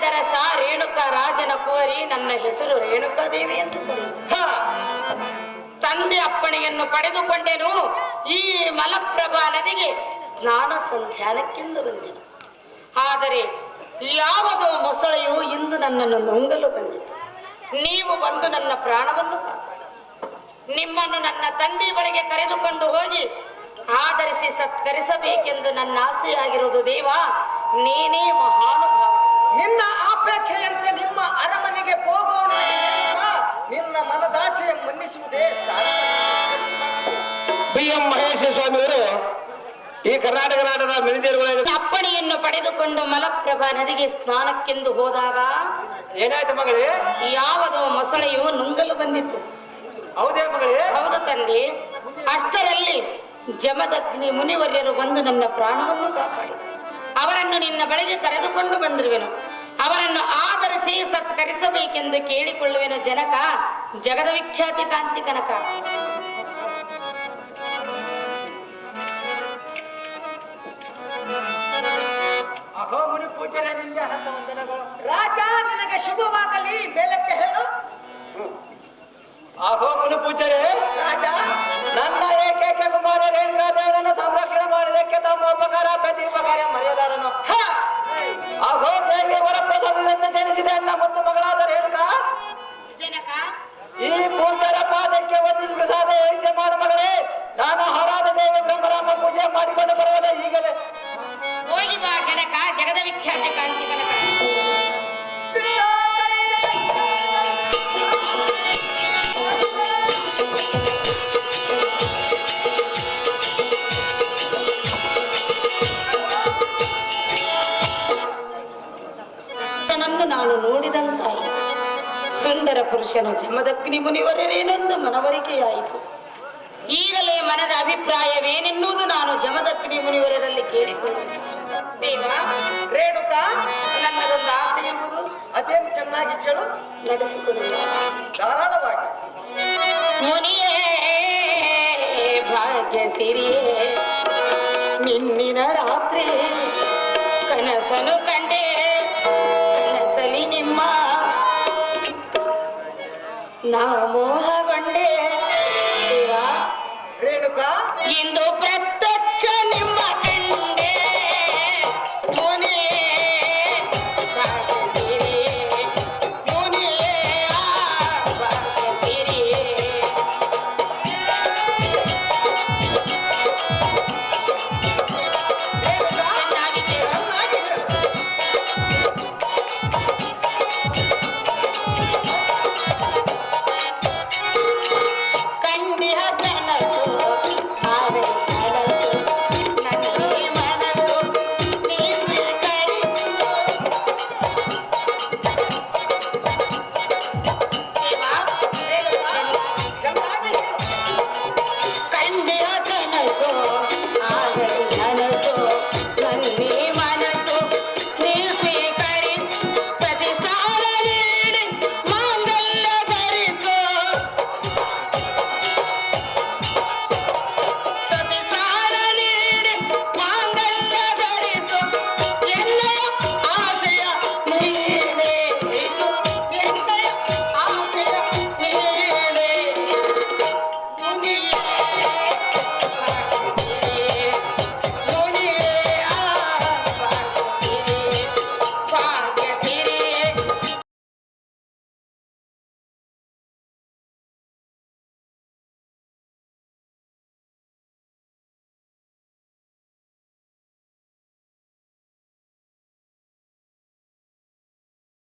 ದರಸ ರೇಣುಕಾ ರಾಜನ ಕುವರಿ, ನನ್ನ ಹೆಸರು ರೇಣುಕಾದೇವಿ ಎಂದು ತಂದೆ ಅಪ್ಪಣೆಯನ್ನು ಪಡೆದುಕೊಂಡೆನು. ಈ ಮಲಪ್ರಭಾ ನದಿಗೆ ಸ್ನಾನ ಸಂಧ್ಯಾನಕ್ಕೆಂದು ಬಂದೆನು. ಆದರೆ ಯಾವುದೋ ಮೊಸಳೆಯು ಇಂದು ನನ್ನನ್ನು ನುಂಗಲು ಬಂದಿತು. ನೀವು ಬಂದು ನನ್ನ ಪ್ರಾಣವನ್ನು ನಿಮ್ಮನ್ನು ನನ್ನ ತಂದೆ ಬಳಿಗೆ ಕರೆದುಕೊಂಡು ಹೋಗಿ ಆಧರಿಸಿ ಸತ್ಕರಿಸಬೇಕೆಂದು ನನ್ನ ಆಸೆಯಾಗಿರುವುದು. ದೇವ, ನೀನೇ ಮಹಾನುಭಾವ. ನಿನ್ನ ಅಪೇಕ್ಷೆಯಂತೆ ನಿಮ್ಮ ಅರಮನೆಗೆ ಹೋಗೋಣ. ನಿನ್ನ ಮನದಾಸೆಯ ಮನ್ನಿಸುವುದೇ ಸಾಧ್ಯ. ಬಿ.ಎಂ. ಮಹೇಶ ಸ್ವಾಮಿಯವರು ಈ ಕರ್ನಾಟಕ ನಾಟದ ಮಿಣಿದೇರುಗಳ ಅಪ್ಪಣೆಯನ್ನು ಪಡೆದುಕೊಂಡು ಮಲಪ್ರಭಾ ನದಿಗೆ ಸ್ನಾನಕ್ಕೆಂದು ಹೋದಾಗ ಏನಾಯ್ತು ಮಗಳೇ? ಯಾವುದೋ ಮೊಸಳೆಯು ನುಂಗಲು ಬಂದಿತ್ತು. ಹೌದೇ ಮಗಳೇ? ಹೌದು ತಂದೆ. ಅಷ್ಟರಲ್ಲಿ ಜಮದಗ್ನಿ ಮುನಿವರ್ಯರು ಬಂದು ನನ್ನ ಪ್ರಾಣವನ್ನು ಕಾಪಾಡಿದರು. ಅವರನ್ನು ನಿನ್ನ ಬಳಿಗೆ ಕರೆದುಕೊಂಡು ಬಂದಿರುವೆನು. ಅವರನ್ನು ಆಧರಿಸಿ ಸತ್ಕರಿಸಬೇಕೆಂದು ಕೇಳಿಕೊಳ್ಳುವೆನು. ಜನಕ, ಜಗದ ವಿಖ್ಯಾತಿ ಕಾಂತಿ ಕನಕ. ಅಹೋ ಮುನಿ ಪೂಜನೆ, ನಿಮಗೆ ಹತ್ತ ವಂದನೆಗಳು. ರಾಜ, ನಿನಗೆ ಶುಭವಾಗಲಿ. ಮೇಲಕ್ಕೆ ಹೇಳು. ಅಹೋ ಮುನಿ ಪೂಜರೆ, ರಾಜ, ನನ್ನ ಏಕೈಕ ಕುಮಾರ ರೇಣುಕಾದೇವನನ್ನು ಸಂರಕ್ಷಣೆ ಮಾಡಿದಕ್ಕೆ ತಮ್ಮ ಉಪಕಾರ ಪ್ರತಿ ಉಪಕಾರ ಮರೆಯಲಾರನು. ಅಹೋ ದೇವಿಯ ವರಪ್ರಸಾದದಿಂದ ಜನಿಸಿದ ನನ್ನ ಮುದ್ದು ಮಗಳಾದ ರೇಣುಕಾ, ಜನಕ, ಈ ಪೂಜಾರ ಪಾದಕ್ಕೆ ವಂದಿಸಿ ಪ್ರಸಾದ ಯೋಚನೆ ಮಾಡು ಮಗಳೇ. ನಾನು ಹರಾದ ದೇವಿ ಬ್ರಹ್ಮರಾಮ ಪೂಜೆ ಮಾಡಿಕೊಂಡು ಬರುವುದೇ ಈಗಲೇ. ಹೋಗಿ ಬಾ ಜನಕ, ಜಗದ ವಿಖ್ಯಾತಿ ಕಾಂತಿ ಕನಕ. ನಾನು ನೋಡಿದಂತಾಯಿತು. ಸುಂದರ ಪುರುಷನ ಜಮದಗ್ನಿ ಮುನಿವರೇನೆಂದು ಮನವರಿಕೆಯಾಯಿತು. ಈಗಲೇ ಮನದ ಅಭಿಪ್ರಾಯವೇನೆನ್ನುವುದು ನಾನು ಜಮದಗ್ನಿ ಮುನಿವರರಲ್ಲಿ ಕೇಳಿಕೊಳ್ಳುವೆ. ದೇವ, ರೇಣುಕಾ, ನನ್ನದೊಂದು ಆಸೆ ಎಂಬುದು ಅದೇನು ಚೆನ್ನಾಗಿ ಕೇಳು. ನಡೆಸಿಕೊಳ್ಳುವ. ಧಾರಾಳವಾಗಿ. ಮುನಿಯೇ ಭಾಗ್ಯ ಸಿರಿಯೇ, ನಿನ್ನಿನ ರಾತ್ರಿ ಕನಸನು ಕಂಡೆ. ಕನಸಲಿ ನಿಮ್ಮ ನಾ ಮೋಹ